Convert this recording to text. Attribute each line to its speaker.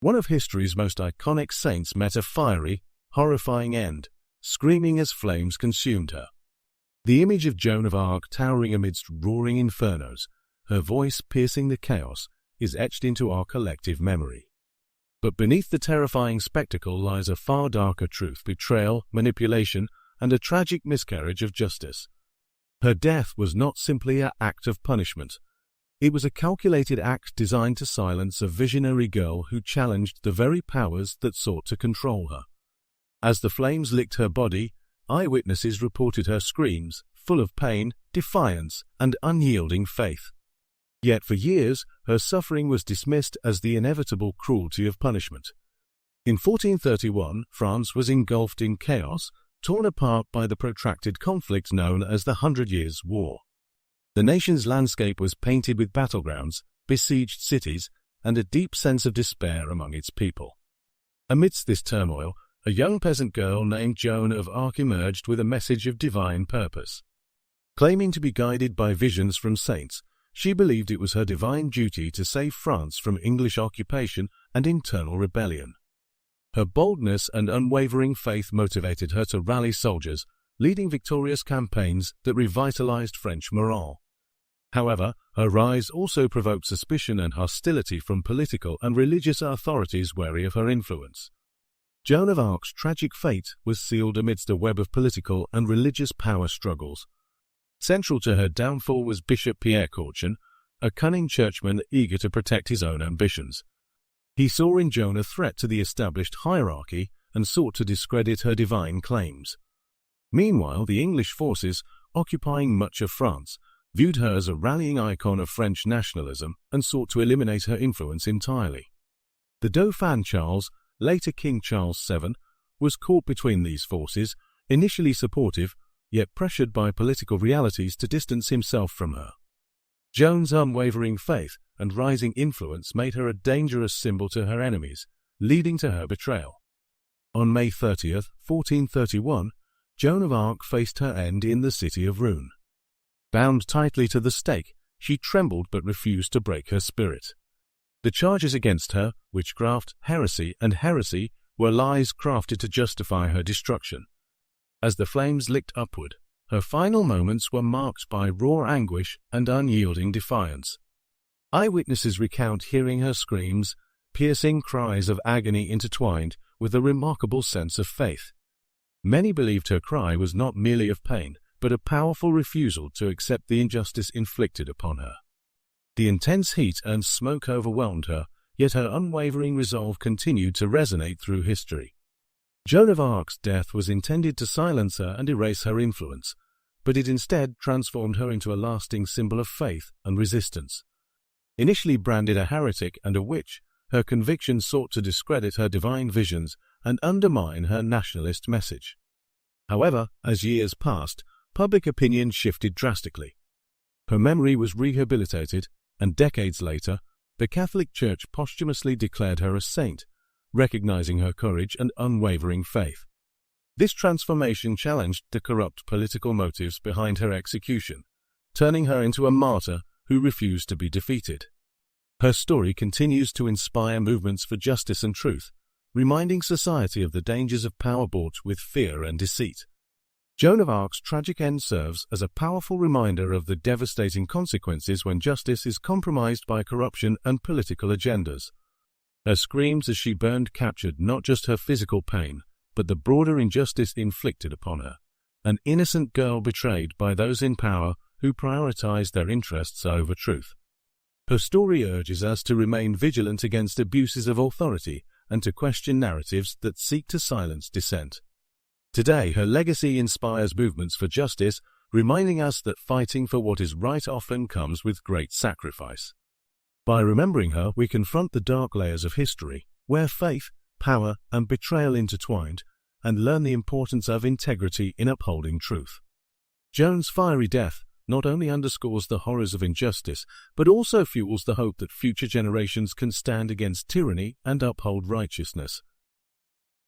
Speaker 1: One of history's most iconic saints met a fiery, horrifying end, screaming as flames consumed her. The image of Joan of Arc towering amidst roaring infernos, her voice piercing the chaos, is etched into our collective memory. But beneath the terrifying spectacle lies a far darker truth: betrayal, manipulation, and a tragic miscarriage of justice. Her death was not simply an act of punishment. It was a calculated act designed to silence a visionary girl who challenged the very powers that sought to control her. As the flames licked her body, eyewitnesses reported her screams, full of pain, defiance, and unyielding faith. Yet for years, her suffering was dismissed as the inevitable cruelty of punishment. In 1431, France was engulfed in chaos, torn apart by the protracted conflict known as the 100 Years' War. The nation's landscape was painted with battlegrounds, besieged cities, and a deep sense of despair among its people. Amidst this turmoil, a young peasant girl named Joan of Arc emerged with a message of divine purpose. Claiming to be guided by visions from saints, she believed it was her divine duty to save France from English occupation and internal rebellion. Her boldness and unwavering faith motivated her to rally soldiers, leading victorious campaigns that revitalized French morale. However, her rise also provoked suspicion and hostility from political and religious authorities wary of her influence. Joan of Arc's tragic fate was sealed amidst a web of political and religious power struggles. Central to her downfall was Bishop Pierre Courchon, a cunning churchman eager to protect his own ambitions. He saw in Joan a threat to the established hierarchy and sought to discredit her divine claims. Meanwhile, the English forces, occupying much of France, viewed her as a rallying icon of French nationalism and sought to eliminate her influence entirely. The Dauphin Charles, later King Charles VII, was caught between these forces, initially supportive, yet pressured by political realities to distance himself from her. Joan's unwavering faith and rising influence made her a dangerous symbol to her enemies, leading to her betrayal. On May 30, 1431, Joan of Arc faced her end in the city of Rouen. Bound tightly to the stake, she trembled but refused to break her spirit. The charges against her, witchcraft, heresy, were lies crafted to justify her destruction. As the flames licked upward, her final moments were marked by raw anguish and unyielding defiance. Eyewitnesses recount hearing her screams, piercing cries of agony intertwined with a remarkable sense of faith. Many believed her cry was not merely of pain, but a powerful refusal to accept the injustice inflicted upon her. The intense heat and smoke overwhelmed her, yet her unwavering resolve continued to resonate through history. Joan of Arc's death was intended to silence her and erase her influence, but it instead transformed her into a lasting symbol of faith and resistance. Initially branded a heretic and a witch, her convictions sought to discredit her divine visions and undermine her nationalist message. However, as years passed, public opinion shifted drastically. Her memory was rehabilitated, and decades later, the Catholic Church posthumously declared her a saint, recognizing her courage and unwavering faith. This transformation challenged the corrupt political motives behind her execution, turning her into a martyr who refused to be defeated. Her story continues to inspire movements for justice and truth, reminding society of the dangers of power bought with fear and deceit. Joan of Arc's tragic end serves as a powerful reminder of the devastating consequences when justice is compromised by corruption and political agendas. Her screams as she burned captured not just her physical pain, but the broader injustice inflicted upon her, an innocent girl betrayed by those in power who prioritized their interests over truth. Her story urges us to remain vigilant against abuses of authority and to question narratives that seek to silence dissent. Today, her legacy inspires movements for justice, reminding us that fighting for what is right often comes with great sacrifice. By remembering her, we confront the dark layers of history, where faith, power, and betrayal intertwined, and learn the importance of integrity in upholding truth. Joan's fiery death not only underscores the horrors of injustice, but also fuels the hope that future generations can stand against tyranny and uphold righteousness.